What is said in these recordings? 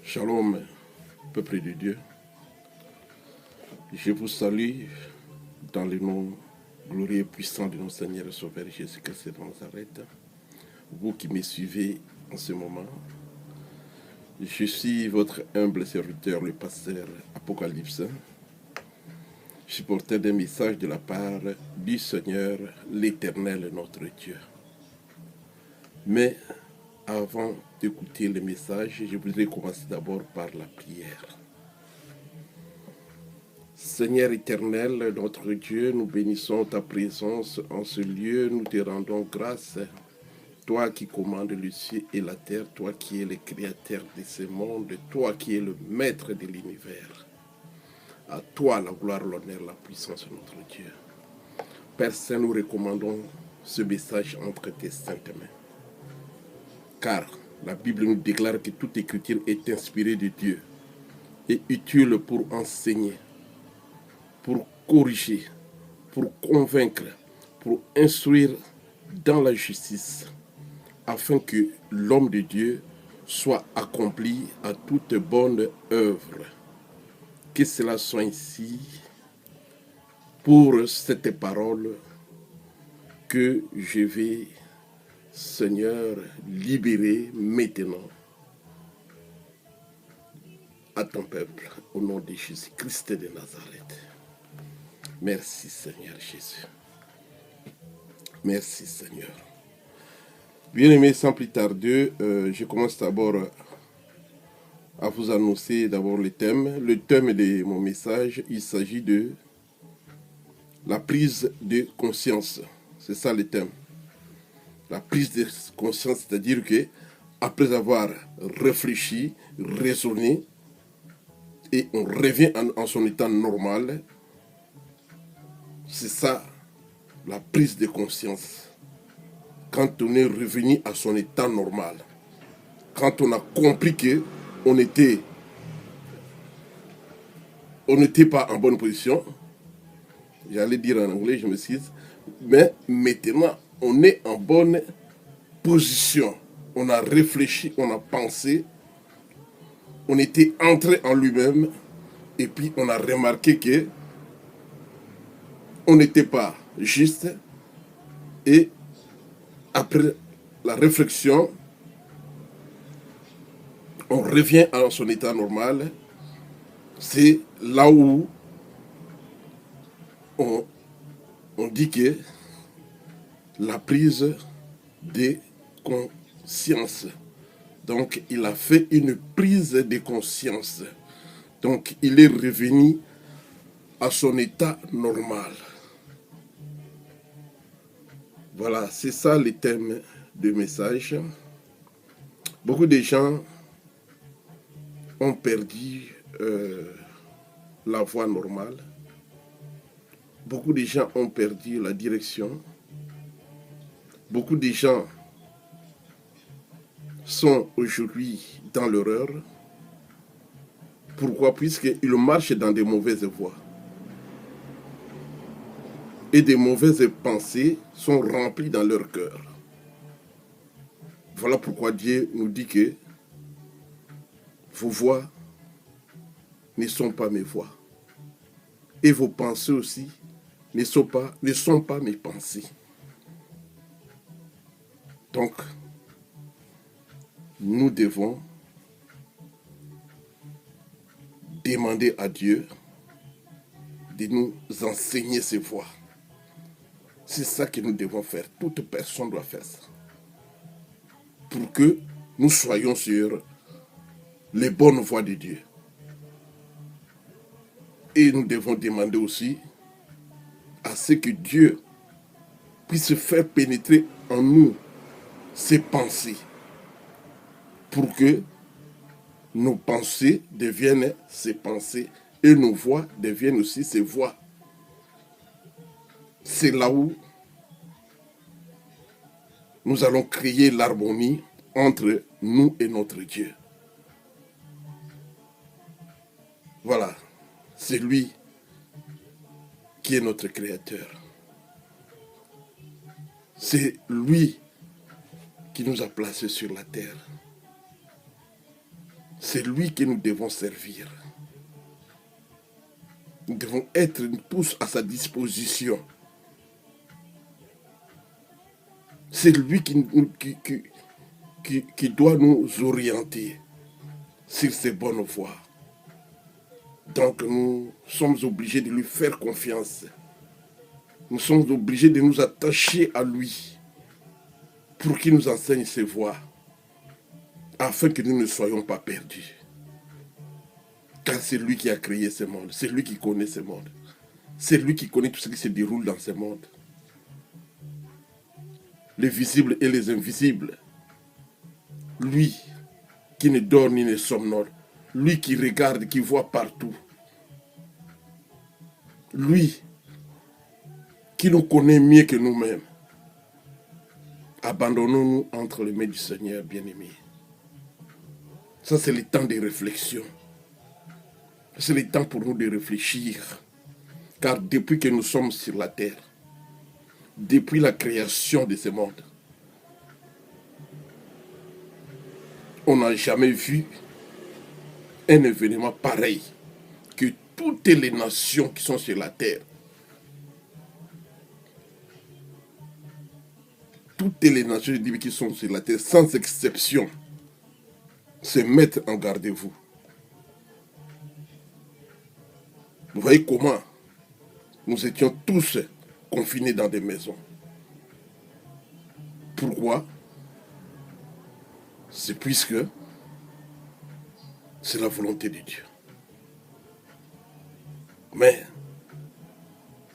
Shalom, peuple de Dieu. Je vous salue dans le nom glorieux et puissant de notre Seigneur et Sauveur Jésus-Christ de Nazareth. Vous qui me suivez en ce moment, je suis votre humble serviteur, le pasteur Apocalypse, supporter d'un message de la part du Seigneur, l'Éternel, notre Dieu. Mais avant d'écouter le message, je voudrais commencer d'abord par la prière. Seigneur éternel, notre Dieu, nous bénissons ta présence en ce lieu, nous te rendons grâce. Toi qui commandes le ciel et la terre, toi qui es le créateur de ce monde, toi qui es le maître de l'univers. À toi la gloire, l'honneur, la puissance de notre Dieu. Père Saint, nous recommandons ce message entre tes saintes mains. Car la Bible nous déclare que toute écriture est inspirée de Dieu et utile pour enseigner, pour corriger, pour convaincre, pour instruire dans la justice, afin que l'homme de Dieu soit accompli à toute bonne œuvre. Que cela soit ainsi pour cette parole que je vais, Seigneur, libérer maintenant à ton peuple, au nom de Jésus-Christ de Nazareth. Merci Seigneur Jésus. Merci Seigneur. Bien-aimés, sans plus tarder, je commence d'abord à vous annoncer d'abord le thème. Le thème de mon message, il s'agit de la prise de conscience. C'est ça le thème. La prise de conscience, c'est-à-dire que après avoir réfléchi, raisonné, et on revient en son état normal, c'est ça la prise de conscience. Quand on est revenu à son état normal, quand on a compris qu'on n'était pas en bonne position, j'allais dire en anglais, je me suis dit, mais maintenant on est en bonne position. On a réfléchi, on a pensé, on était entré en lui-même, et puis on a remarqué que on n'était pas juste, et après la réflexion, on revient à son état normal. C'est là où on dit que la prise de conscience. Donc, il a fait une prise de conscience. Donc, il est revenu à son état normal. Voilà, c'est ça le thème du message. Beaucoup de gens ont perdu la voie normale. Beaucoup de gens ont perdu la direction. Beaucoup de gens sont aujourd'hui dans l'erreur. Pourquoi? Puisqu'ils marchent dans des mauvaises voies. Et des mauvaises pensées sont remplies dans leur cœur. Voilà pourquoi Dieu nous dit que vos voies ne sont pas mes voies. Et vos pensées aussi ne sont pas mes pensées. Donc, nous devons demander à Dieu de nous enseigner ses voies. C'est ça que nous devons faire. Toute personne doit faire ça. Pour que nous soyons sur les bonnes voies de Dieu. Et nous devons demander aussi à ce que Dieu puisse faire pénétrer en nous ses pensées. Pour que nos pensées deviennent ses pensées et nos voix deviennent aussi ses voix. C'est là où nous allons créer l'harmonie entre nous et notre Dieu. Voilà, c'est lui qui est notre Créateur. C'est lui qui nous a placés sur la terre. C'est lui que nous devons servir. Nous devons être tous à sa disposition. C'est lui qui doit nous orienter sur ses bonnes voies. Donc nous sommes obligés de lui faire confiance. Nous sommes obligés de nous attacher à lui pour qu'il nous enseigne ses voies, afin que nous ne soyons pas perdus. Car c'est lui qui a créé ce monde, c'est lui qui connaît ce monde. C'est lui qui connaît tout ce qui se déroule dans ce monde. Les visibles et les invisibles. Lui qui ne dort ni ne somnole. Lui qui regarde, qui voit partout. Lui qui nous connaît mieux que nous-mêmes. Abandonnons-nous entre les mains du Seigneur, bien-aimé. Ça, c'est le temps de réflexion. C'est le temps pour nous de réfléchir. Car depuis que nous sommes sur la terre, depuis la création de ce monde, on n'a jamais vu un événement pareil que toutes les nations qui sont sur la terre, toutes les nations qui sont sur la terre, sans exception, se mettent en garde-vous. Vous voyez comment nous étions tous confinés dans des maisons. Pourquoi? C'est puisque c'est la volonté de Dieu. Mais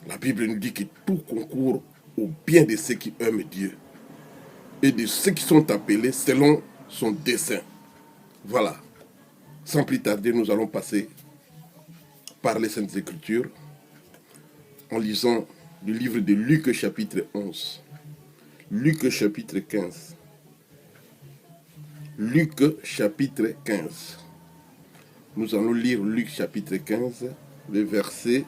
la Bible nous dit que tout concourt au bien de ceux qui aiment Dieu et de ceux qui sont appelés selon son dessein. Voilà. Sans plus tarder, nous allons passer par les Saintes Écritures en lisant le livre de Luc chapitre 11. Luc chapitre 15. Luc chapitre 15. Nous allons lire Luc chapitre 15, les versets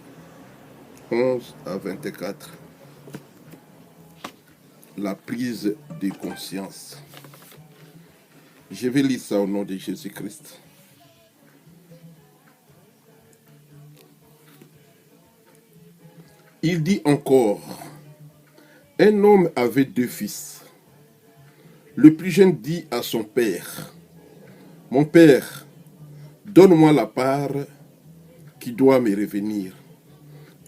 11 à 24. La prise de conscience. Je vais lire ça au nom de Jésus-Christ. Il dit encore, un homme avait 2 fils. Le plus jeune dit à son père, mon père, donne-moi la part qui doit me revenir.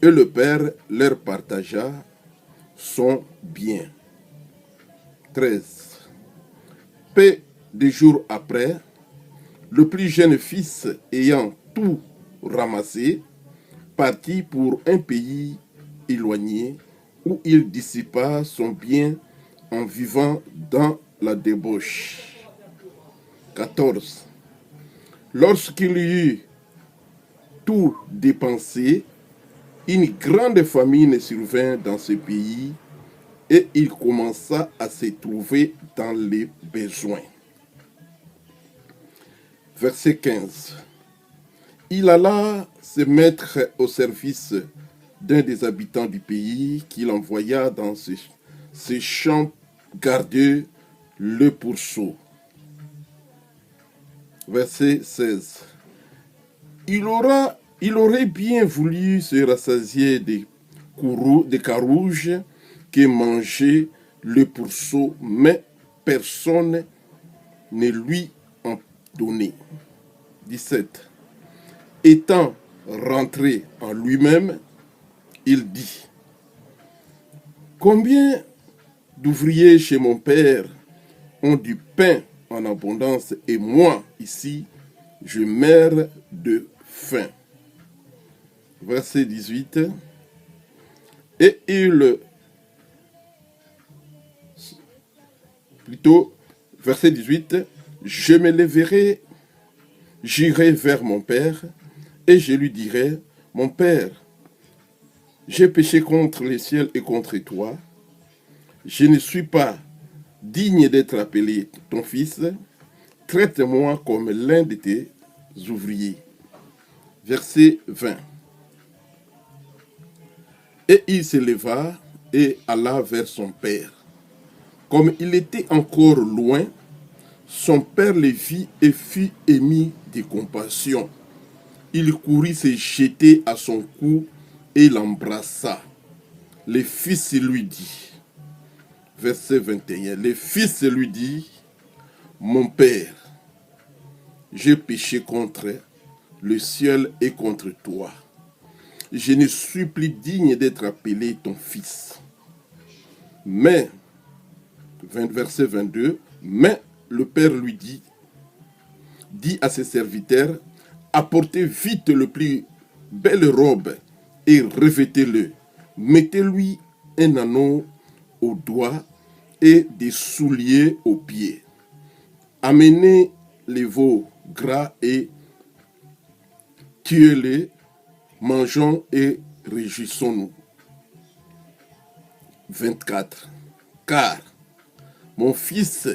Et le père leur partagea son bien. 13. Peu de jours après, le plus jeune fils ayant tout ramassé, partit pour un pays éloigné où il dissipa son bien en vivant dans la débauche. 14. Lorsqu'il eut tout dépensé, une grande famine survint dans ce pays et il commença à se trouver dans les besoins. Verset 15. Il alla se mettre au service d'un des habitants du pays qu'il envoya dans ses champs garder le pourceau. Verset 16. Il aurait bien voulu se rassasier des carouges que mangeait le pourceau, mais personne ne lui en donnait. 17. Étant rentré en lui-même, il dit, combien d'ouvriers chez mon père ont du pain en abondance et moi, ici, je meurs de faim. Verset 18. Et verset 18, je me lèverai, j'irai vers mon père, et je lui dirai, mon père, j'ai péché contre le ciel et contre toi. Je ne suis pas digne d'être appelé ton fils. Traite-moi comme l'un de tes ouvriers. Verset 20. Et il se leva et alla vers son père. Comme il était encore loin, Son père le vit et fut ému de compassion. Il courut se jeter à son cou et l'embrassa. Le fils lui dit, verset 21, le fils lui dit, mon père, j'ai péché contre le ciel et contre toi. Je ne suis plus digne d'être appelé ton fils. Mais, verset 22, mais le père lui dit à ses serviteurs, apportez vite le plus belle robe et revêtez-le. Mettez-lui un anneau au doigt et des souliers aux pieds. Amenez les veaux gras et tuez-les, mangeons et réjouissons-nous. 24. Car mon fils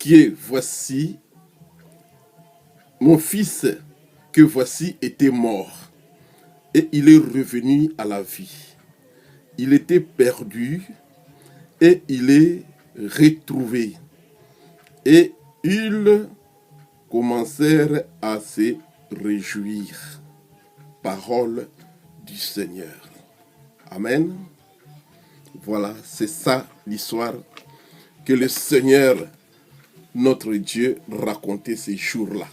que voici était mort et il est revenu à la vie. Il était perdu et il est retrouvé. Et ils commencèrent à se réjouir. Parole du Seigneur. Amen. Voilà, c'est ça l'histoire que le Seigneur, notre Dieu, racontait ces jours-là.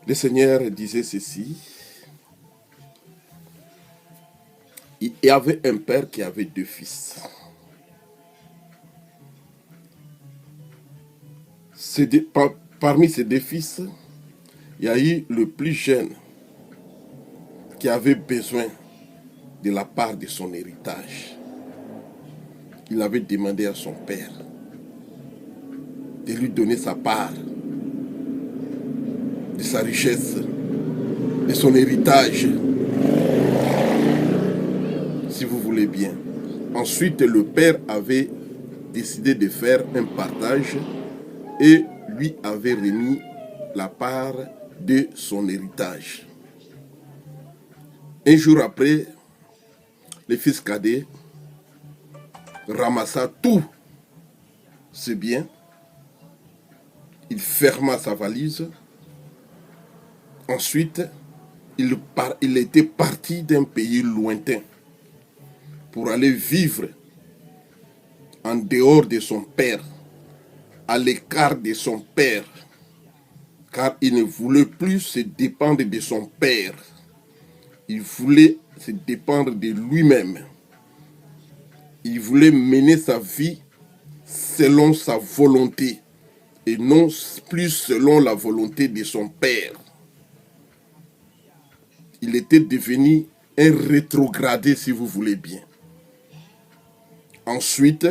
Le Seigneur disait ceci. Il y avait un père qui avait 2 fils. Parmi ces 2 fils, il y a eu le plus jeune qui avait besoin de la part de son héritage. Il avait demandé à son père de lui donner sa part, de sa richesse, de son héritage, si vous voulez bien. Ensuite, le père avait décidé de faire un partage et lui avait remis la part de son héritage. Un jour après, le fils cadet ramassa tout ses biens, il ferma sa valise. Ensuite, il était parti d'un pays lointain pour aller vivre en dehors de son père, à l'écart de son père, car il ne voulait plus se dépendre de son père. Il voulait se dépendre de lui-même. Il voulait mener sa vie selon sa volonté et non plus selon la volonté de son père. Il était devenu un rétrogradé, si vous voulez bien. Ensuite,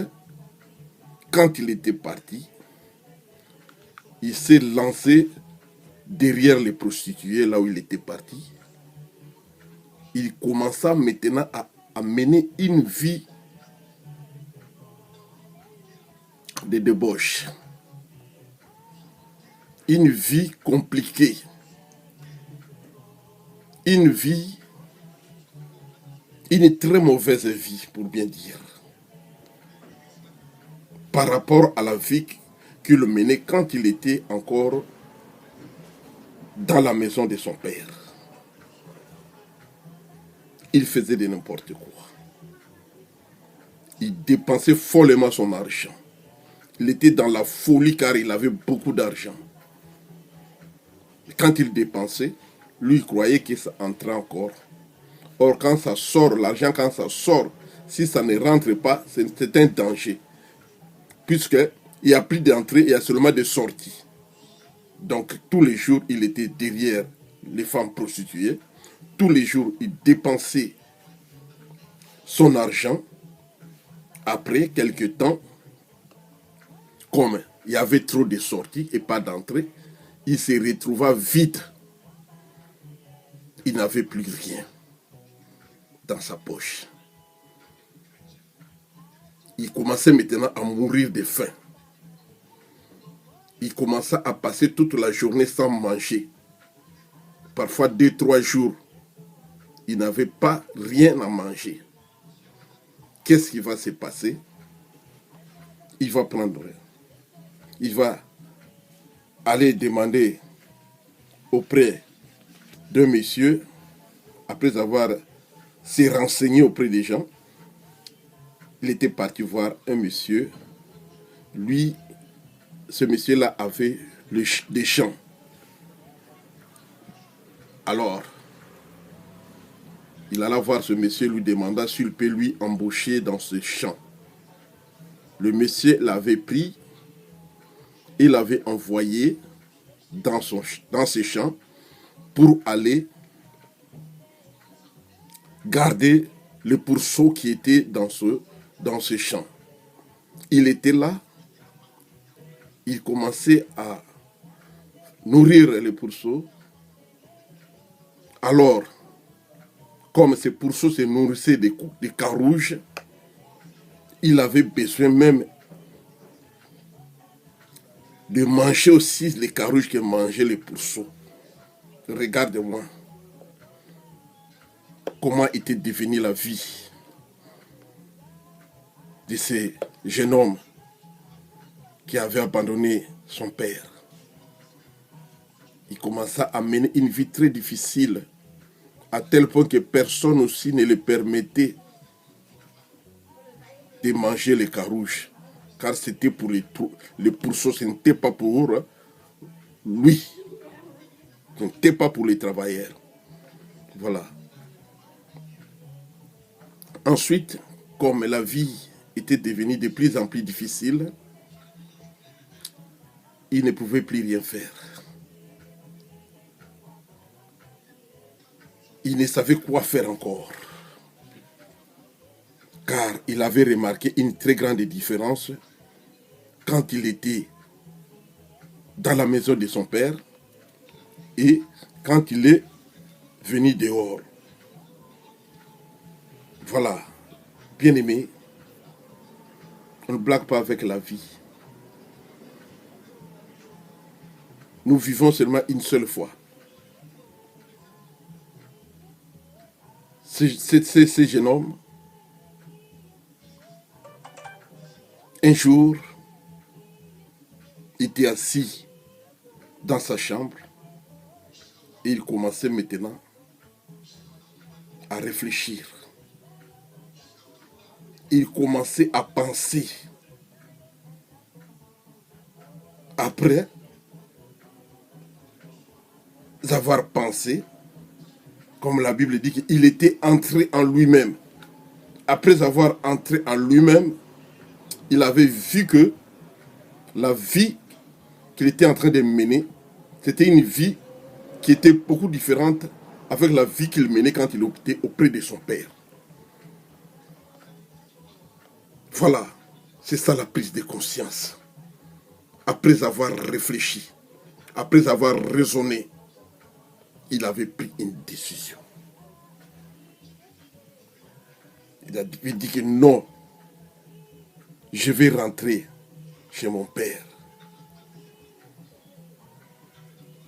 quand il était parti, il s'est lancé derrière les prostituées, là où il était parti. Il commença maintenant à mener une vie de débauche. Une vie compliquée. Une très mauvaise vie, pour bien dire. Par rapport à la vie qu'il menait quand il était encore dans la maison de son père. Il faisait de n'importe quoi. Il dépensait follement son argent. Il était dans la folie car il avait beaucoup d'argent. Quand il dépensait, lui croyait que ça entrait encore. Or, quand ça sort, l'argent, quand ça sort, si ça ne rentre pas, c'est un danger. Puisqu'il n'y a plus d'entrée, il y a seulement des sorties. Donc, tous les jours, il était derrière les femmes prostituées. Tous les jours, il dépensait son argent. Après quelques temps, comme il y avait trop de sorties et pas d'entrée, il se retrouva vide. Il n'avait plus rien dans sa poche. Il commençait maintenant à mourir de faim. Il commença à passer toute la journée sans manger. Parfois 2-3 jours, il n'avait pas rien à manger. Qu'est-ce qui va se passer? il va aller demander auprès d'un monsieur, après avoir s'est renseigné auprès des gens, il était parti voir un monsieur. Lui, ce monsieur-là avait des champs. Alors, il alla voir ce monsieur, lui demanda s'il peut lui embaucher dans ce champ. Le monsieur l'avait pris et l'avait envoyé dans ses champs pour aller garder le pourceau qui était dans ce champ. Il était là, il commençait à nourrir les pourceaux. Alors, comme ces pourceaux se nourrissaient des carouges, il avait besoin même de manger aussi les carouges que mangeaient les pourceaux. Regarde-moi comment était devenue la vie de ce jeune homme qui avait abandonné son père. Il commença à mener une vie très difficile, à tel point que personne aussi ne le permettait de manger les carouges, car c'était pour les pourceaux, ce n'était pas pour lui, ce n'était pas pour les travailleurs. Voilà. Ensuite, comme la vie était devenue de plus en plus difficile, il ne pouvait plus rien faire. Il ne savait quoi faire encore. Car il avait remarqué une très grande différence quand il était dans la maison de son père et quand il est venu dehors. Voilà, bien aimé, on ne blague pas avec la vie. Nous vivons seulement une seule fois. Ce jeune homme, un jour, était assis dans sa chambre et il commençait maintenant à réfléchir. Il commençait à penser. Après avoir pensé, comme la Bible dit qu'il était entré en lui-même. Après avoir entré en lui-même, il avait vu que la vie qu'il était en train de mener, c'était une vie qui était beaucoup différente avec la vie qu'il menait quand il était auprès de son père. Voilà, c'est ça la prise de conscience. Après avoir réfléchi, après avoir raisonné, il avait pris une décision. Il a dit que non, je vais rentrer chez mon père.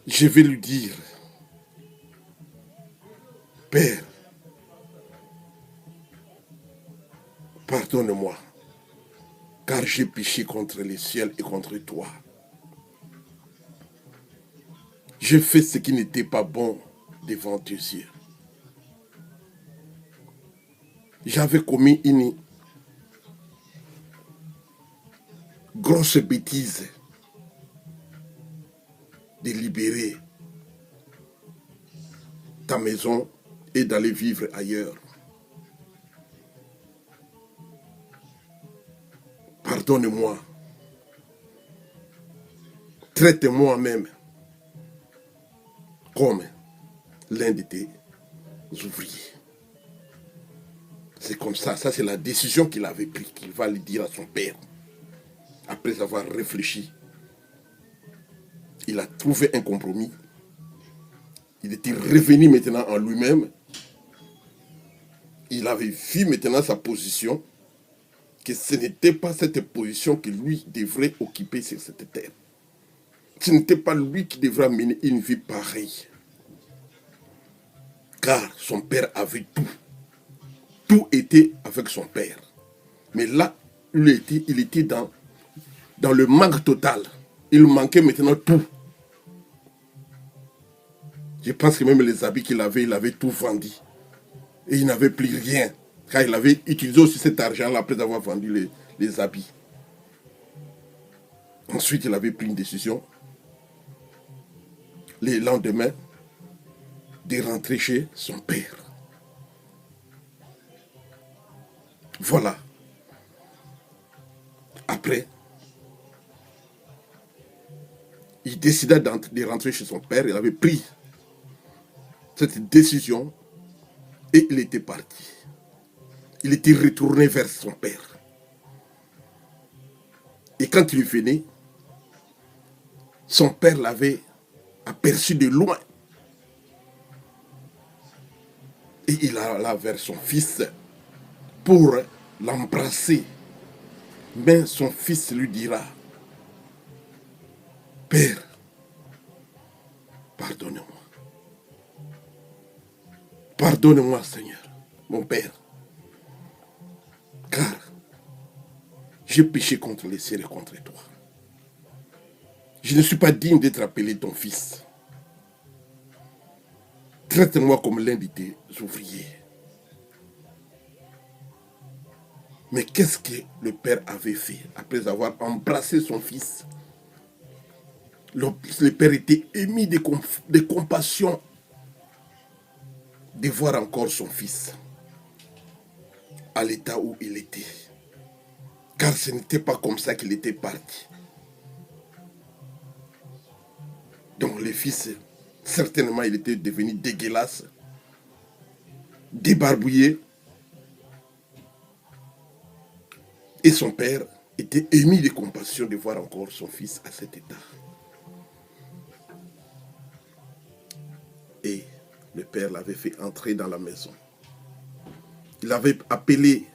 Je vais lui dire, Père, pardonne-moi, car j'ai péché contre le ciel et contre toi. J'ai fait ce qui n'était pas bon devant tes yeux. J'avais commis une grosse bêtise de libérer ta maison et d'aller vivre ailleurs. Pardonne-moi. Traite-moi même comme l'un de tes ouvriers. C'est comme ça, c'est la décision qu'il avait prise, qu'il va le dire à son père. Après avoir réfléchi, il a trouvé un compromis. Il était revenu maintenant en lui-même. Il avait vu maintenant sa position, que ce n'était pas cette position que lui devrait occuper sur cette terre. Ce n'était pas lui qui devrait mener une vie pareille. Car son père avait tout. Tout était avec son père. Mais là, il était dans le manque total. Il manquait maintenant tout. Je pense que même les habits qu'il avait, il avait tout vendu. Et il n'avait plus rien. Car il avait utilisé aussi cet argent-là après avoir vendu les habits. Ensuite, il avait pris une décision. Le lendemain, de rentrer chez son père. Voilà. Après, il décida de rentrer chez son père. Il avait pris cette décision et il était parti. Il était retourné vers son père. Et quand il venait, son père l'avait aperçu de loin. Et il alla vers son fils pour l'embrasser. Mais son fils lui dira, « Père, pardonnez-moi. Pardonnez-moi, Seigneur, mon Père. Car j'ai péché contre les cieux et contre toi. Je ne suis pas digne d'être appelé ton fils. Traite-moi comme l'un de tes ouvriers. » Mais qu'est-ce que le père avait fait après avoir embrassé son fils? Le père était ému de compassion de voir encore son fils à l'état où il était. Car ce n'était pas comme ça qu'il était parti. Donc le fils, certainement, il était devenu dégueulasse, débarbouillé. Et son père était ému de compassion de voir encore son fils à cet état. Et le père l'avait fait entrer dans la maison. Il avait appelé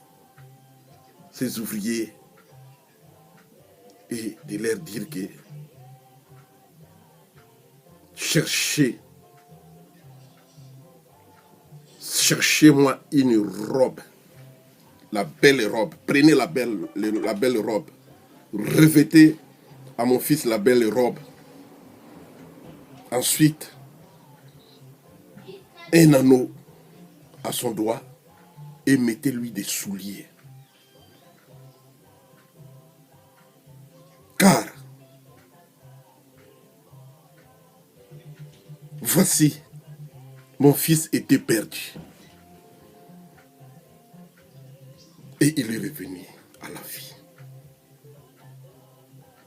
ses ouvriers et de leur dire que cherchez-moi une robe, la belle robe. Prenez la belle robe. Revêtez à mon fils la belle robe. Ensuite, un anneau à son doigt et mettez-lui des souliers. Car, voici, mon fils était perdu. Et il est revenu à la vie.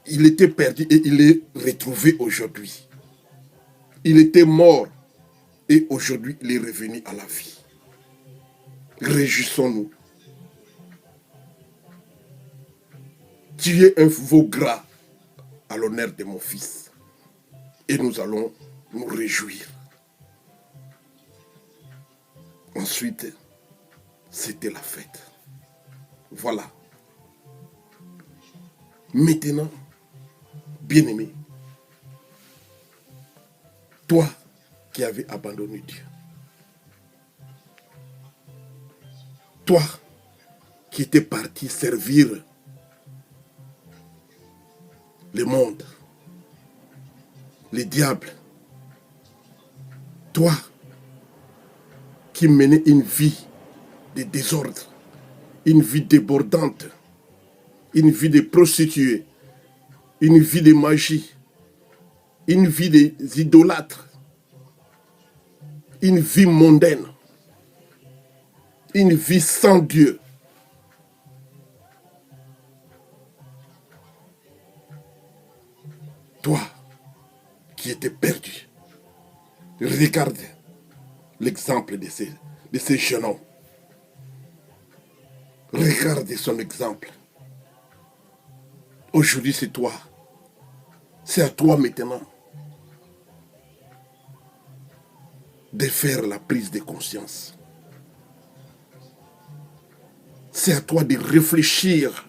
Il était perdu et il est retrouvé aujourd'hui. Il était mort et aujourd'hui il est revenu à la vie. Réjouissons-nous. Tu es un veau gras à l'honneur de mon fils. Et nous allons nous réjouir. Ensuite, c'était la fête. Voilà. Maintenant, bien-aimé, toi qui avais abandonné Dieu, toi qui étais parti servir le monde, les diables, toi qui menais une vie de désordre, une vie débordante, une vie de prostituée, une vie de magie, une vie des idolâtres, une vie mondaine, une vie sans Dieu. Toi qui étais perdu, regarde l'exemple de ces jeunes hommes. Regarde son exemple. Aujourd'hui, c'est toi. C'est à toi maintenant de faire la prise de conscience. C'est à toi de réfléchir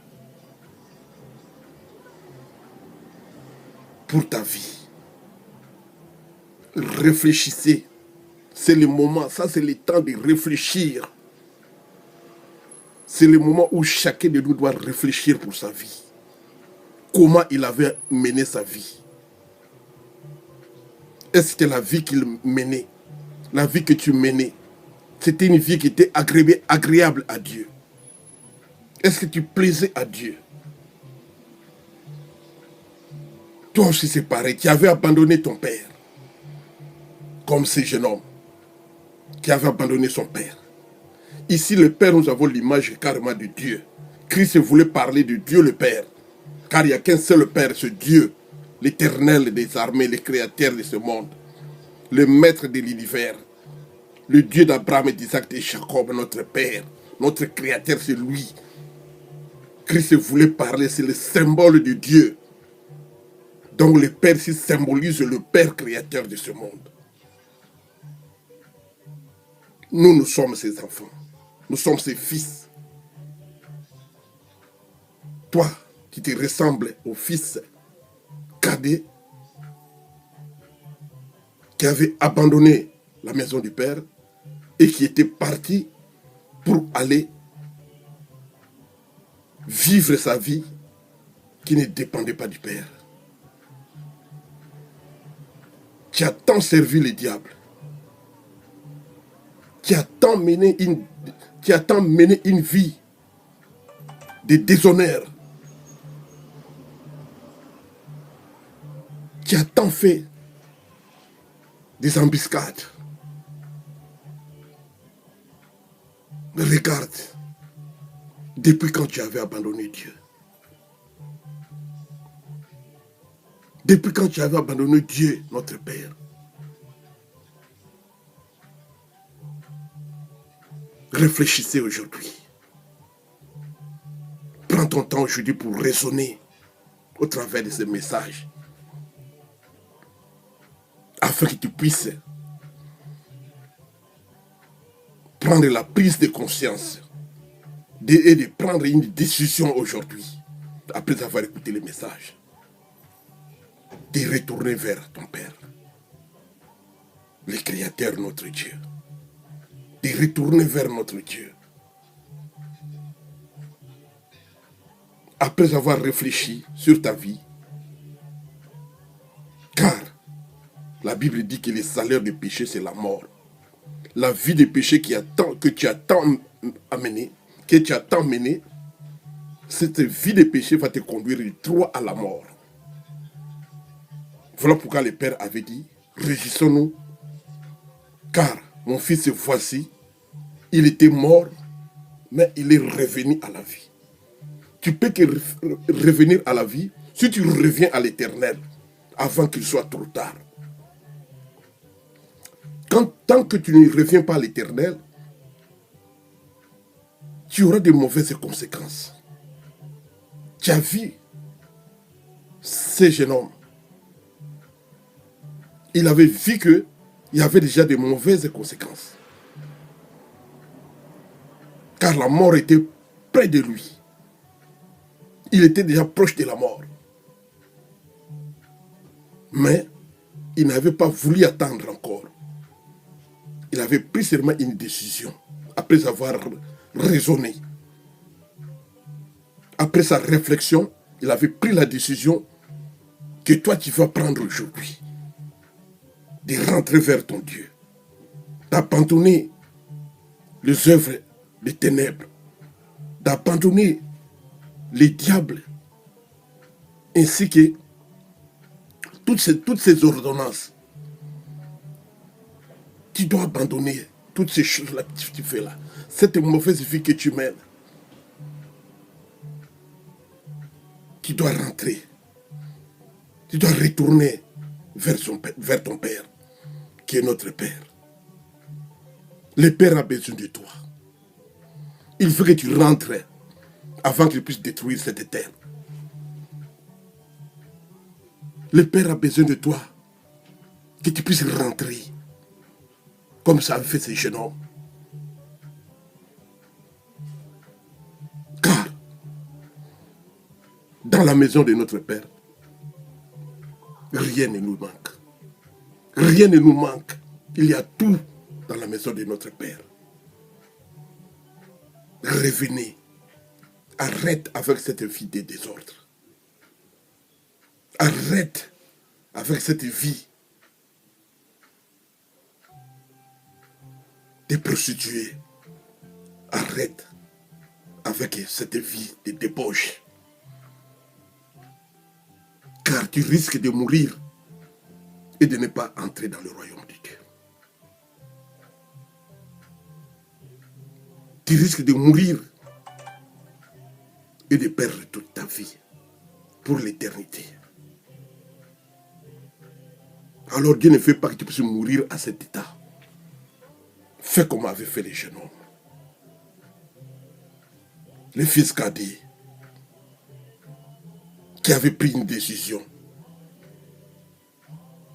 pour ta vie. Réfléchissez. C'est le moment, ça c'est le temps de réfléchir. C'est le moment où chacun de nous doit réfléchir pour sa vie. comment il avait mené sa vie. Est-ce que la vie qu'il menait, la vie que tu menais, c'était une vie qui était agréable à Dieu? Est-ce que tu plaisais à Dieu? Toi aussi c'est pareil, tu avais abandonné ton père, comme ce jeune homme qui avait abandonné son père. Ici, le Père, nous avons l'image carrément de Dieu. Christ voulait parler de Dieu le Père, car il n'y a qu'un seul Père, ce Dieu, l'Éternel des armées, le Créateur de ce monde, le Maître de l'univers, le Dieu d'Abraham, d'Isaac et de Jacob, notre Père, notre Créateur, c'est lui. Christ voulait parler, c'est le symbole de Dieu. Donc le Père ici symbolise le Père créateur de ce monde. Nous sommes ses enfants. Nous sommes ses fils. Toi, qui te ressembles au fils cadet qui avait abandonné la maison du Père et qui était parti pour aller vivre sa vie qui ne dépendait pas du Père. Qui a tant servi le diable, qui a tant mené une vie de déshonneur, qui a tant fait des embuscades. Regarde, depuis quand tu avais abandonné Dieu? Depuis quand tu avais abandonné Dieu, notre Père? Réfléchissez aujourd'hui. Prends ton temps aujourd'hui pour raisonner au travers de ce message, afin que tu puisses prendre la prise de conscience et de prendre une décision aujourd'hui, après avoir écouté le message, de retourner vers ton Père, le Créateur, notre Dieu. De retourner vers notre Dieu. Après avoir réfléchi sur ta vie, car la Bible dit que le salaire du péché, c'est la mort. La vie de péché que tu as tant mené, cette vie de péché va te conduire droit à la mort. Voilà pourquoi le Père avait dit, réjouissons-nous, car mon fils, voici, il était mort, mais il est revenu à la vie. Tu peux que revenir à la vie si tu reviens à l'Éternel avant qu'il soit trop tard. Tant que tu ne reviens pas à l'Éternel, tu auras de mauvaises conséquences. Tu as vu ce jeune homme. Il avait vu qu'il y avait déjà de mauvaises conséquences. Car la mort était près de lui. Il était déjà proche de la mort. Mais il n'avait pas voulu attendre encore. Il avait pris seulement une décision. Après avoir raisonné. Après sa réflexion, il avait pris la décision que toi tu vas prendre aujourd'hui. De rentrer vers ton Dieu. D'abandonner les œuvres des ténèbres. D'abandonner les diables. Ainsi que toutes ces ordonnances. Tu dois abandonner toutes ces choses-là que tu fais là. Cette mauvaise vie que tu mènes. Tu dois rentrer. Tu dois retourner vers ton Père, qui est notre Père. Le Père a besoin de toi. Il faut que tu rentres avant qu'il puisse détruire cette terre. Le Père a besoin de toi. Que tu puisses rentrer. Comme ça a fait ce jeune homme. Car, dans la maison de notre Père, rien ne nous manque. Rien ne nous manque. Il y a tout dans la maison de notre Père. Revenez. Arrête avec cette vie de désordre. Arrête avec cette vie de prostituée. Arrête avec cette vie de débauche. Car tu risques de mourir et de ne pas entrer dans le royaume de Dieu. Tu risques de mourir et de perdre toute ta vie pour l'éternité. Alors Dieu ne fait pas que tu puisses mourir à cet état. Fais comme avait fait les jeunes hommes. Le fils cadet qui avait pris une décision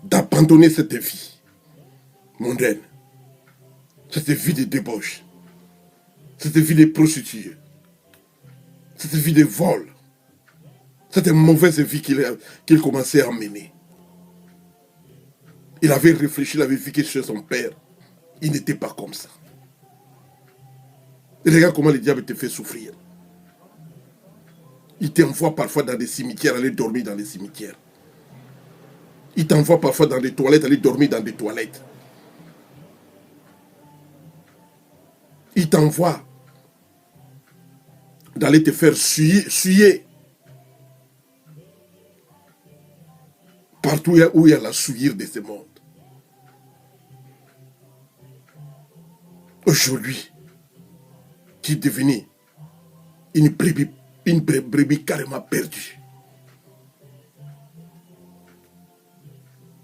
d'abandonner cette vie mondaine, cette vie de débauche, cette vie de prostituée, cette vie de vol, cette mauvaise vie qu'il commençait à mener. Il avait réfléchi, il avait vu que chez son père, il n'était pas comme ça. Et regarde comment le diable te fait souffrir. Il t'envoie parfois dans des cimetières, aller dormir dans les cimetières. Il t'envoie parfois dans des toilettes, aller dormir dans des toilettes. Il t'envoie d'aller te faire suyer. Partout où il y a la souillure de ce monde. Aujourd'hui, tu es devenu une brebis carrément perdue.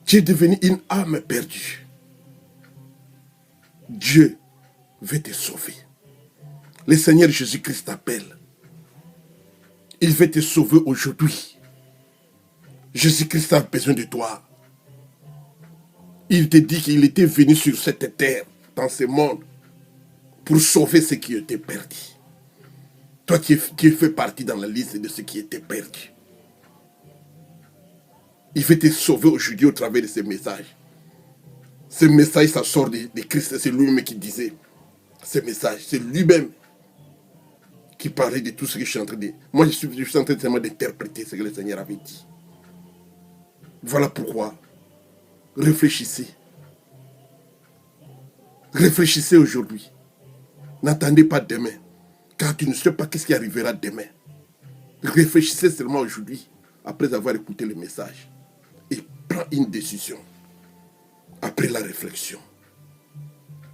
Tu es devenu une âme perdue. Dieu veut te sauver. Le Seigneur Jésus-Christ t'appelle. Il veut te sauver aujourd'hui. Jésus-Christ a besoin de toi. Il te dit qu'il était venu sur cette terre, dans ce monde, pour sauver ceux qui étaient perdus. Toi, tu fais partie dans la liste de ceux qui étaient perdus. Il veut te sauver aujourd'hui au travers de ce message. Ce message, ça sort de Christ. C'est lui-même qui disait ce message. C'est lui-même qui parlait de tout ce que je suis en train de dire. Moi, je suis en train seulement d'interpréter ce que le Seigneur avait dit. Voilà pourquoi. Réfléchissez. Réfléchissez aujourd'hui. N'attendez pas demain. Car tu ne sais pas ce qui arrivera demain. Réfléchissez seulement aujourd'hui, après avoir écouté le message. Et prends une décision. Après la réflexion.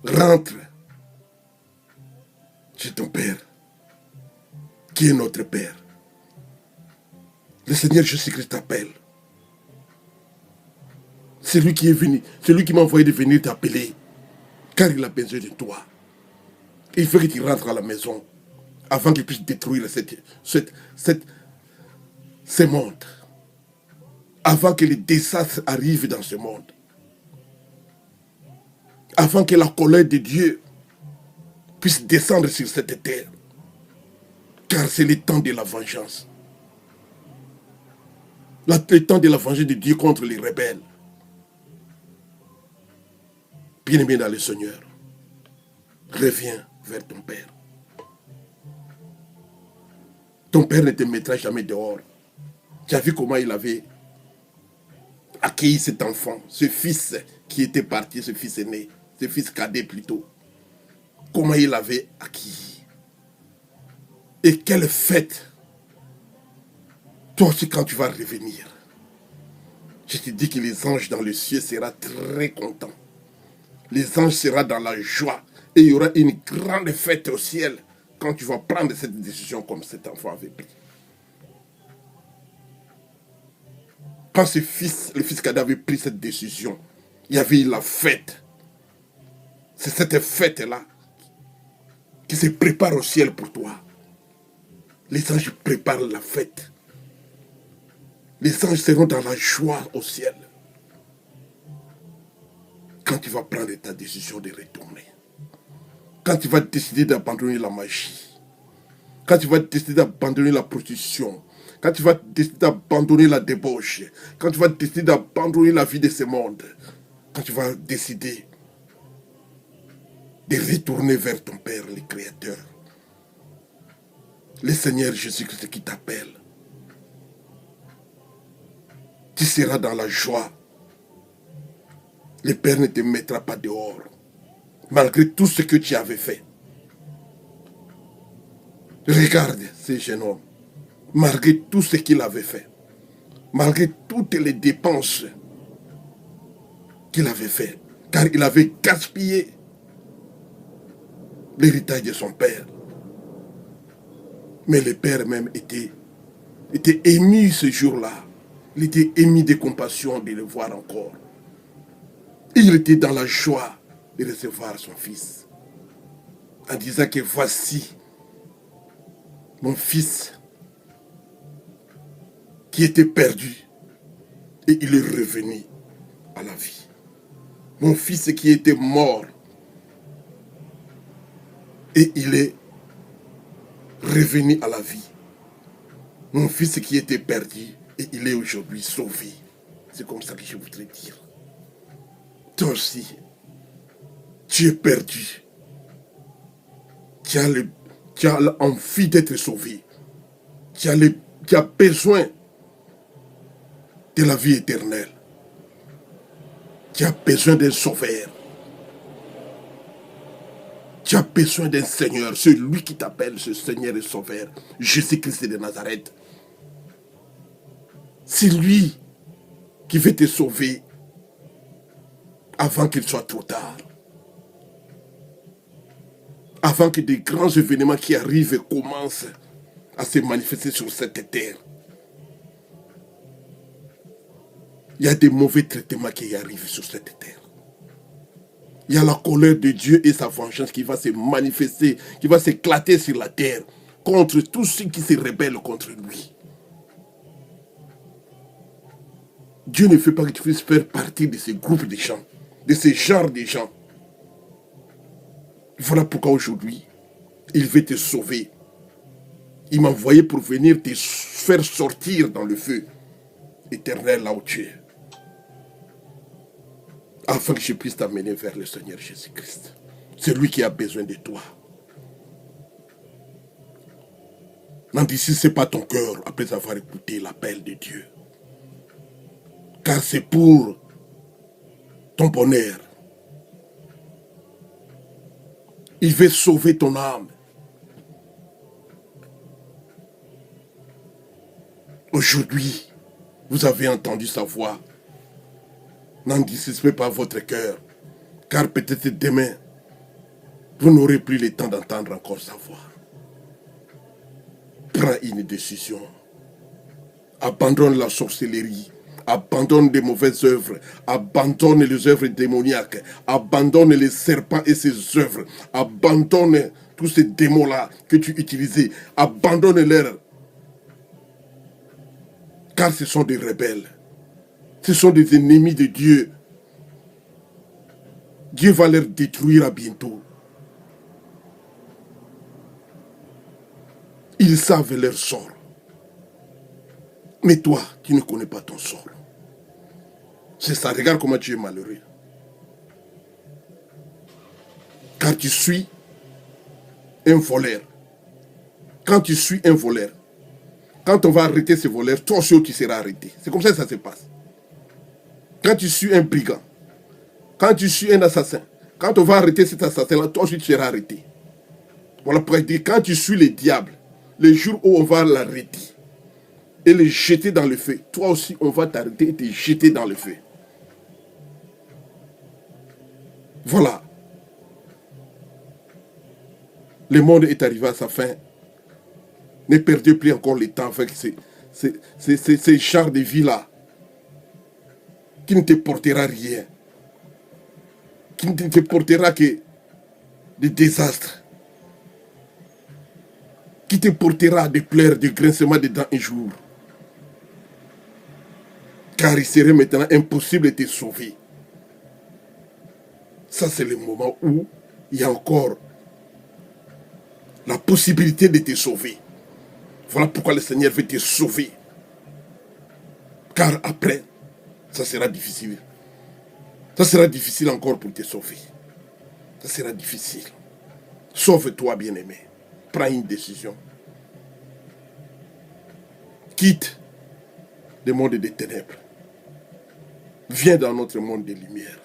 Rentre chez ton Père, qui est notre Père. Le Seigneur Jésus-Christ t'appelle. C'est lui qui est venu. C'est lui qui m'a envoyé de venir t'appeler. Car il a besoin de toi. Il faut que tu rentres à la maison avant qu'il puisse détruire ce monde. Avant que les désastres arrivent dans ce monde. Avant que la colère de Dieu puisse descendre sur cette terre. Car c'est le temps de la vengeance. Le temps de la vengeance de Dieu contre les rebelles. Bien-aimé dans le Seigneur, reviens vers ton Père. Ton Père ne te mettra jamais dehors. Tu as vu comment il avait accueilli cet enfant, ce fils qui était parti, ce fils aîné, ce fils cadet plutôt. Comment il l'avait acquis. Et quelle fête. Toi aussi quand tu vas revenir, je te dis que les anges dans le ciel seront très contents. Les anges seront dans la joie. Et il y aura une grande fête au ciel quand tu vas prendre cette décision comme cet enfant avait pris. Quand le fils cadet avait pris cette décision, il y avait la fête. C'est cette fête-là qui se prépare au ciel pour toi. Les anges préparent la fête. Les anges seront dans la joie au ciel. Quand tu vas prendre ta décision de retourner. Quand tu vas décider d'abandonner la magie. Quand tu vas décider d'abandonner la prostitution. Quand tu vas décider d'abandonner la débauche. Quand tu vas décider d'abandonner la vie de ce monde. Quand tu vas décider de retourner vers ton Père, le Créateur. Le Seigneur Jésus-Christ qui t'appelle. Tu seras dans la joie. Le Père ne te mettra pas dehors, malgré tout ce que tu avais fait. Regarde ce jeune homme, malgré tout ce qu'il avait fait, malgré toutes les dépenses qu'il avait fait, car il avait gaspillé l'héritage de son père. Mais le père même était ému ce jour-là. Il était ému de compassion de le voir encore. Il était dans la joie de recevoir son fils, en disant que voici mon fils qui était perdu et il est revenu à la vie. Mon fils qui était mort et il est revenu à la vie. Mon fils qui était perdu et il est aujourd'hui sauvé. C'est comme ça que je voudrais dire. Toi aussi, tu es perdu. Tu as envie d'être sauvé. Tu as besoin de la vie éternelle. Tu as besoin d'un sauveur. Tu as besoin d'un Seigneur. Celui qui t'appelle ce Seigneur et Sauveur, Jésus-Christ de Nazareth. C'est lui qui veut te sauver avant qu'il soit trop tard. Avant que des grands événements qui arrivent commencent à se manifester sur cette terre. Il y a des mauvais traitements qui arrivent sur cette terre. Il y a la colère de Dieu et sa vengeance qui va se manifester, qui va s'éclater sur la terre contre tous ceux qui se rebellent contre lui. Dieu ne fait pas que tu puisses faire partie de ce groupe de gens, de ce genre de gens. Voilà pourquoi aujourd'hui, il veut te sauver. Il m'a envoyé pour venir te faire sortir dans le feu éternel là où tu es. Afin que je puisse t'amener vers le Seigneur Jésus-Christ. C'est lui qui a besoin de toi. N'endurcis pas ton cœur après avoir écouté l'appel de Dieu. Car c'est pour ton bonheur. Il veut sauver ton âme. Aujourd'hui, vous avez entendu sa voix. N'endurcissez pas votre cœur, car peut-être demain, vous n'aurez plus le temps d'entendre encore sa voix. Prends une décision. Abandonne la sorcellerie. Abandonne les mauvaises œuvres. Abandonne les œuvres démoniaques. Abandonne les serpents et ses œuvres. Abandonne tous ces démons-là que tu utilisais. Abandonne-les. Car ce sont des rebelles. Ce sont des ennemis de Dieu. Dieu va les détruire à bientôt. Ils savent leur sort. Mais toi, tu ne connais pas ton sort. C'est ça, regarde comment tu es malheureux. Car tu suis un voleur. Quand tu suis un voleur, quand on va arrêter ce voleur, toi aussi tu seras arrêté. C'est comme ça que ça se passe. Quand tu suis un brigand, quand tu suis un assassin, quand on va arrêter cet assassin-là, toi aussi tu seras arrêté. Voilà pourquoi je dis, quand tu suis le diable, le jour où on va l'arrêter et le jeter dans le feu, toi aussi on va t'arrêter et te jeter dans le feu. Voilà. Le monde est arrivé à sa fin. Ne perdez plus encore le temps avec ces chars de vie-là qui ne te portera rien. Qui ne te portera que des désastres. Qui te portera des pleurs, des grincements de dents un jour. Car il serait maintenant impossible de te sauver. Ça, c'est le moment où il y a encore la possibilité de te sauver. Voilà pourquoi le Seigneur veut te sauver. Car après, ça sera difficile. Ça sera difficile encore pour te sauver. Ça sera difficile. Sauve-toi, bien-aimé. Prends une décision. Quitte le monde des ténèbres Viens dans notre monde des lumières.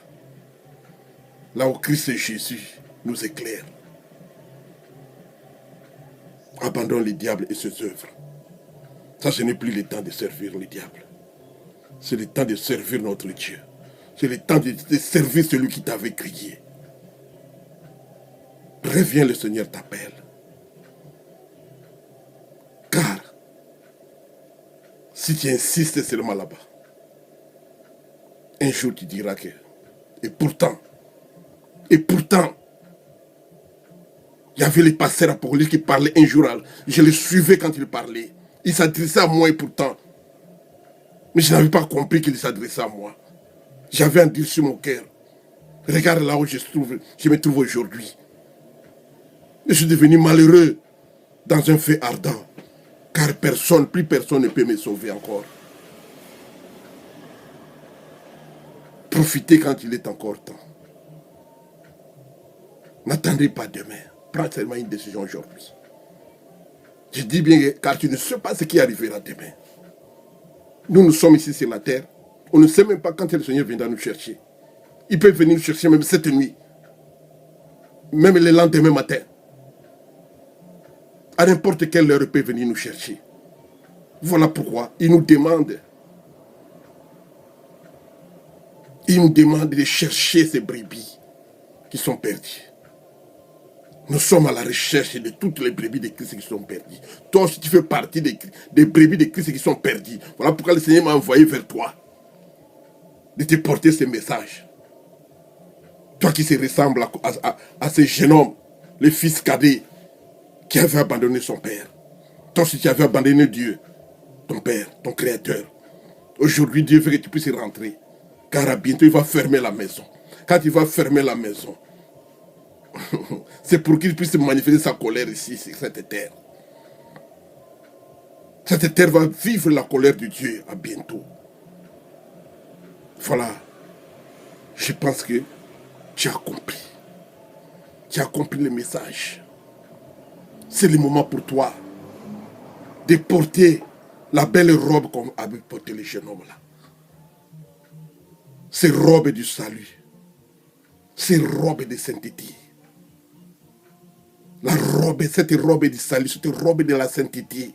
Là où Christ Jésus nous éclaire. Abandonne le diable et ses œuvres. Ça, ce n'est plus le temps de servir le diable. C'est le temps de servir notre Dieu. C'est le temps de servir celui qui t'avait crié. Reviens, le Seigneur t'appelle. Car, si tu insistes seulement là-bas, un jour tu diras que... Et pourtant, il y avait les pasteurs apôcriphes qui parlaient un jour. Je les suivais quand ils parlaient. Ils s'adressaient à moi et pourtant. Mais je n'avais pas compris qu'ils s'adressaient à moi. J'avais un Dieu sur mon cœur. Regarde là où je me trouve aujourd'hui. Je suis devenu malheureux dans un feu ardent. Car plus personne ne peut me sauver encore. Profitez quand il est encore temps. N'attendez pas demain. Prends seulement une décision aujourd'hui. Je dis bien car tu ne sais pas ce qui arrivera demain. Nous sommes ici sur la terre. On ne sait même pas quand le Seigneur viendra nous chercher. Il peut venir nous chercher même cette nuit. Même le lendemain matin. À n'importe quelle heure, il peut venir nous chercher. Voilà pourquoi il nous demande. Il nous demande de chercher ces brebis qui sont perdues. Nous sommes à la recherche de toutes les brebis de Christ qui sont perdues. Toi aussi, tu fais partie des brebis de Christ qui sont perdues. Voilà pourquoi le Seigneur m'a envoyé vers toi. De te porter ce message. Toi qui se ressemble à ce jeune homme, le fils cadet, qui avait abandonné son père. Toi aussi, tu avais abandonné Dieu, ton père, ton créateur. Aujourd'hui, Dieu veut que tu puisses rentrer. Car à bientôt, il va fermer la maison. Quand il va fermer la maison, c'est pour qu'il puisse manifester sa colère ici, sur cette terre. Cette terre va vivre la colère de Dieu à bientôt. Voilà. Je pense que tu as compris. Tu as compris le message. C'est le moment pour toi de porter la belle robe comme avait porté le jeune homme là. Ces robes du salut. Ces robes de sainteté. La robe, cette robe du salut, cette robe de la sainteté.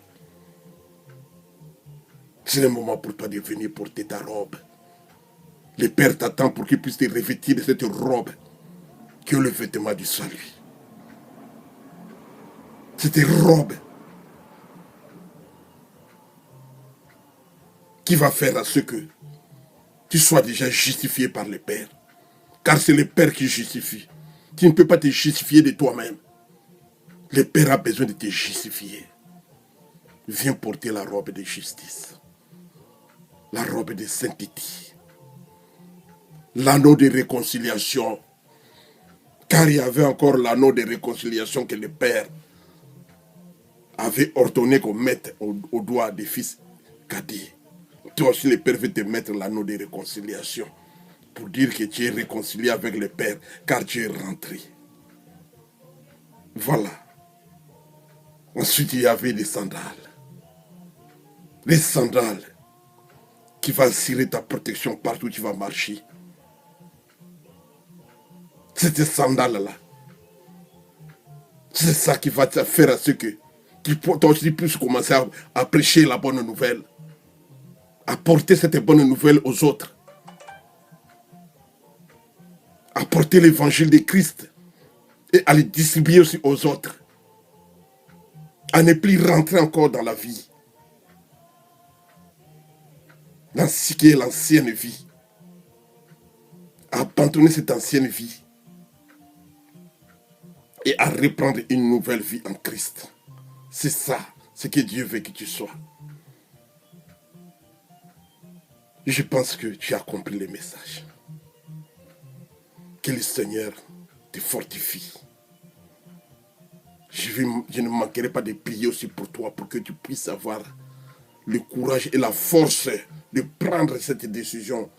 C'est le moment pour toi de venir porter ta robe. Le Père t'attend pour qu'il puisse te revêtir de cette robe qui est le vêtement du salut. Cette robe qui va faire à ce que tu sois déjà justifié par le Père. Car c'est le Père qui justifie. Tu ne peux pas te justifier de toi-même. Le Père a besoin de te justifier. Viens porter la robe de justice. La robe de sainteté. L'anneau de réconciliation. Car il y avait encore l'anneau de réconciliation que le Père avait ordonné qu'on mette au doigt des fils cadets. Toi aussi, le Père veut te mettre l'anneau de réconciliation. Pour dire que tu es réconcilié avec le Père, car tu es rentré. Voilà. Ensuite, il y avait des sandales. Les sandales qui vont assurer ta protection partout où tu vas marcher. C'est ces sandales-là. C'est ça qui va te faire à ce que toi aussi puisses commencer à prêcher la bonne nouvelle. À porter cette bonne nouvelle aux autres. À porter l'évangile de Christ. Et à le distribuer aussi aux autres. À ne plus rentrer encore dans la vie. Dans ce qui est l'ancienne vie. À abandonner cette ancienne vie. Et à reprendre une nouvelle vie en Christ. C'est ça, ce que Dieu veut que tu sois. Je pense que tu as compris le message. Que le Seigneur te fortifie. Je ne manquerai pas de prier aussi pour toi, pour que tu puisses avoir le courage et la force de prendre cette décision.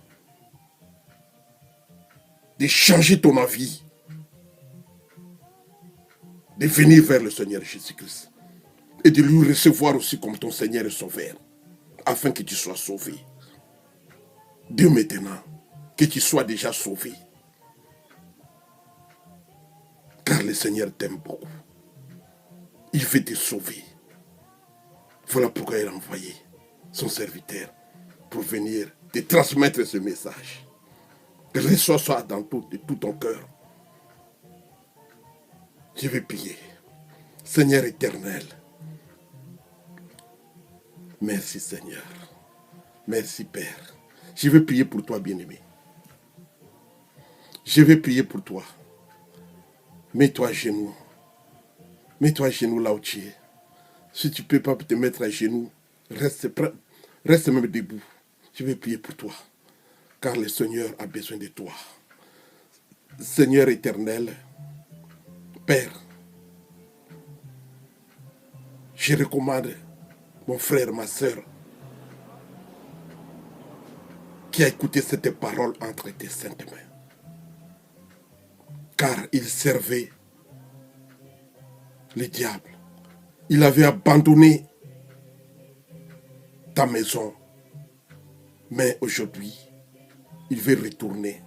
De changer ton avis. De venir vers le Seigneur Jésus-Christ. Et de lui recevoir aussi comme ton Seigneur et Sauveur. Afin que tu sois sauvé. Dès maintenant, que tu sois déjà sauvé. Car le Seigneur t'aime beaucoup. Il veut te sauver. Voilà pourquoi il a envoyé son serviteur pour venir te transmettre ce message. Reçois ça de tout ton cœur. Je vais prier. Seigneur éternel, merci Seigneur. Merci Père. Je vais prier pour toi, bien-aimé. Je vais prier pour toi. Mets-toi à genoux. Mets-toi à genoux là où tu es. Si tu ne peux pas te mettre à genoux, reste même debout. Je vais prier pour toi. Car le Seigneur a besoin de toi. Seigneur éternel, Père, je recommande mon frère, ma soeur, qui a écouté cette parole entre tes saintes mains. Car il servait le diable. Il avait abandonné ta maison. Mais aujourd'hui, il veut retourner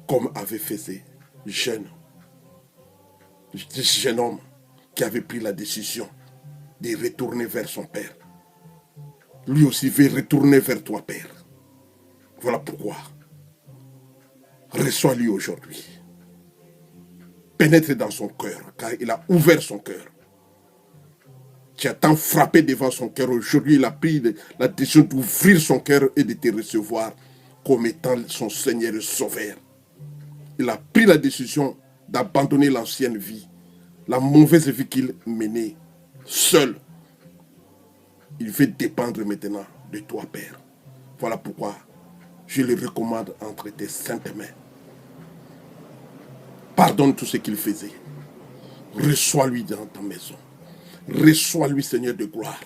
comme avait fait ce jeune homme qui avait pris la décision de retourner vers son Père. Lui aussi veut retourner vers toi, Père. Voilà pourquoi. Reçois-lui aujourd'hui. Pénètre dans son cœur, car il a ouvert son cœur. Tu as tant frappé devant son cœur. Aujourd'hui, il a pris la décision d'ouvrir son cœur et de te recevoir comme étant son Seigneur et Sauveur. Il a pris la décision d'abandonner l'ancienne vie, la mauvaise vie qu'il menait seul. Il veut dépendre maintenant de toi, Père. Voilà pourquoi je le recommande entre tes saintes mains. Pardonne tout ce qu'il faisait. Reçois-lui dans ta maison. Reçois-lui, Seigneur de gloire.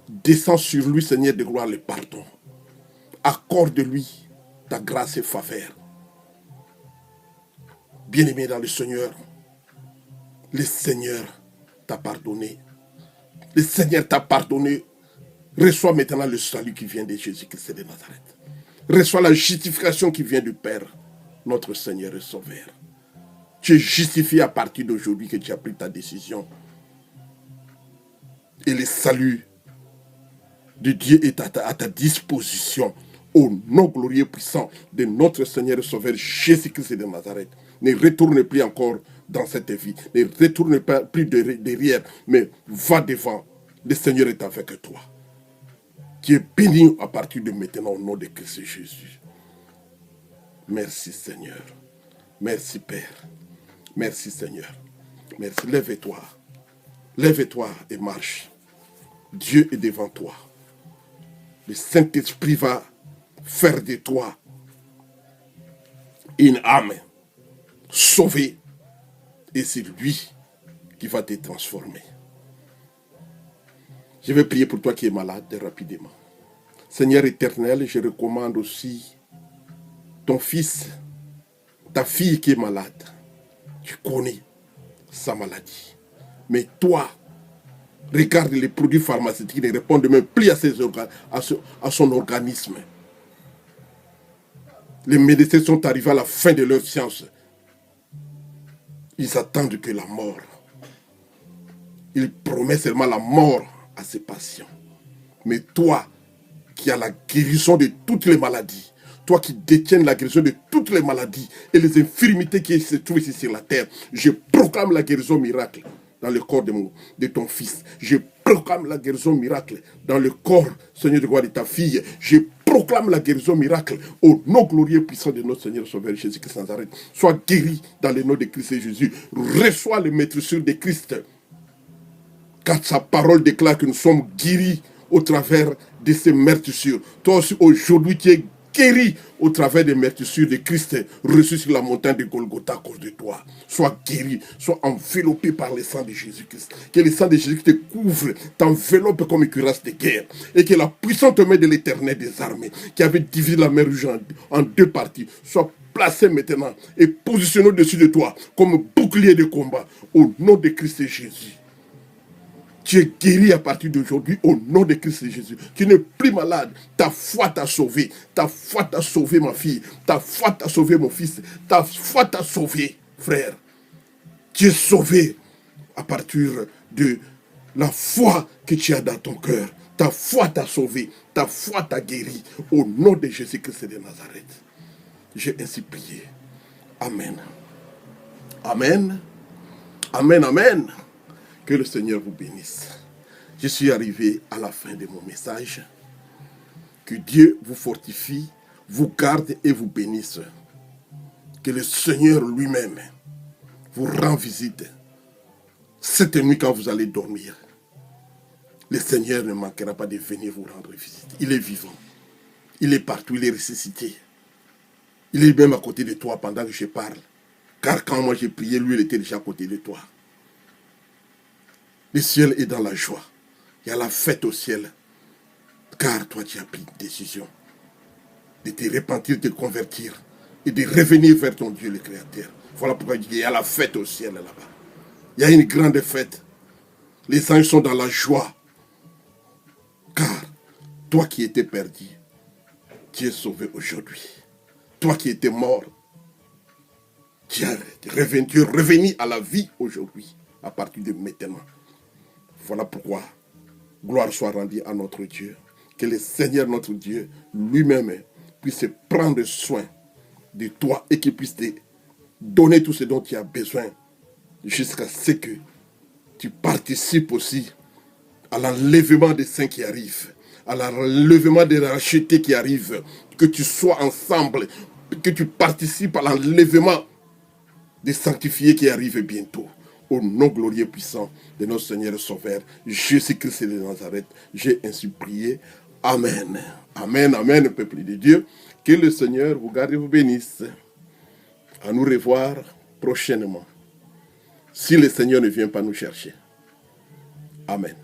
Descends sur lui, Seigneur de gloire, le pardon. Accorde-lui ta grâce et faveur. Bien-aimé dans le Seigneur t'a pardonné. Le Seigneur t'a pardonné. Reçois maintenant le salut qui vient de Jésus-Christ de Nazareth. Reçois la justification qui vient du Père, notre Seigneur et Sauveur. Tu es justifié à partir d'aujourd'hui que tu as pris ta décision. Et le salut de Dieu est à ta disposition. Au nom glorieux et puissant de notre Seigneur et Sauveur Jésus-Christ de Nazareth. Ne retourne plus encore dans cette vie. Ne retourne pas plus derrière, mais va devant. Le Seigneur est avec toi. Tu es béni à partir de maintenant au nom de Christ Jésus. Merci Seigneur. Merci Père. Merci Seigneur. Merci. Lève-toi. Lève-toi et marche. Dieu est devant toi. Le Saint-Esprit va faire de toi une âme sauvée. Et c'est lui qui va te transformer. Je vais prier pour toi qui es malade rapidement. Seigneur éternel, je recommande aussi ton fils, ta fille qui est malade. Tu connais sa maladie. Mais toi, regarde les produits pharmaceutiques ne répondent même plus à son organisme. Les médecins sont arrivés à la fin de leur science. Ils attendent que la mort. Ils promettent seulement la mort à ses patients. Mais toi, qui as la guérison de toutes les maladies, toi qui détiens la guérison de toutes les maladies et les infirmités qui se trouvent ici sur la terre, je proclame la guérison miracle dans le corps de ton fils. Je proclame la guérison miracle dans le corps, Seigneur de gloire, de ta fille. Je proclame la guérison miracle au nom glorieux et puissant de notre Seigneur Sauveur Jésus-Christ de Nazareth. Sois guéri dans le nom de Christ et Jésus. Reçois les maîtresses de Christ. Car sa parole déclare que nous sommes guéris au travers de ces meurtrissures. Toi aussi, aujourd'hui, tu es guéri au travers des meurtrissures de Christ reçus sur la montagne de Golgotha à cause de toi. Sois guéri, sois enveloppé par le sang de Jésus-Christ. Que le sang de Jésus-Christ te couvre, t'enveloppe comme une cuirasse de guerre. Et que la puissante main de l'Éternel des armées, qui avait divisé la mer Rouge en deux parties, soit placée maintenant et positionnée au-dessus de toi comme bouclier de combat au nom de Christ et Jésus. Tu es guéri à partir d'aujourd'hui au nom de Christ Jésus. Tu n'es plus malade. Ta foi t'a sauvé. Ta foi t'a sauvé, ma fille. Ta foi t'a sauvé, mon fils. Ta foi t'a sauvé, frère. Tu es sauvé à partir de la foi que tu as dans ton cœur. Ta foi t'a sauvé. Ta foi t'a guéri. Au nom de Jésus-Christ de Nazareth. J'ai ainsi prié. Amen. Amen. Amen, amen. Que le Seigneur vous bénisse. Je suis arrivé à la fin de mon message. Que Dieu vous fortifie, vous garde et vous bénisse. Que le Seigneur lui-même vous rend visite. Cette nuit quand vous allez dormir, le Seigneur ne manquera pas de venir vous rendre visite. Il est vivant. Il est partout, il est ressuscité. Il est même à côté de toi pendant que je parle. Car quand moi j'ai prié, lui il était déjà à côté de toi. Le ciel est dans la joie. Il y a la fête au ciel. Car toi, tu as pris une décision de te repentir, de te convertir et de revenir vers ton Dieu, le Créateur. Voilà pourquoi il y a la fête au ciel là-bas. Il y a une grande fête. Les anges sont dans la joie. Car toi qui étais perdu, tu es sauvé aujourd'hui. Toi qui étais mort, tu es revenu à la vie aujourd'hui, à partir de maintenant. Voilà pourquoi, gloire soit rendue à notre Dieu. Que le Seigneur, notre Dieu, lui-même puisse prendre soin de toi et qu'il puisse te donner tout ce dont tu as besoin jusqu'à ce que tu participes aussi à l'enlèvement des saints qui arrivent, à l'enlèvement des rachetés qui arrivent, que tu sois ensemble, que tu participes à l'enlèvement des sanctifiés qui arrivent bientôt. Au nom glorieux et puissant de notre Seigneur et Sauveur, Jésus-Christ de Nazareth, j'ai ainsi prié. Amen. Amen, amen, peuple de Dieu. Que le Seigneur vous garde et vous bénisse. À nous revoir prochainement. Si le Seigneur ne vient pas nous chercher. Amen.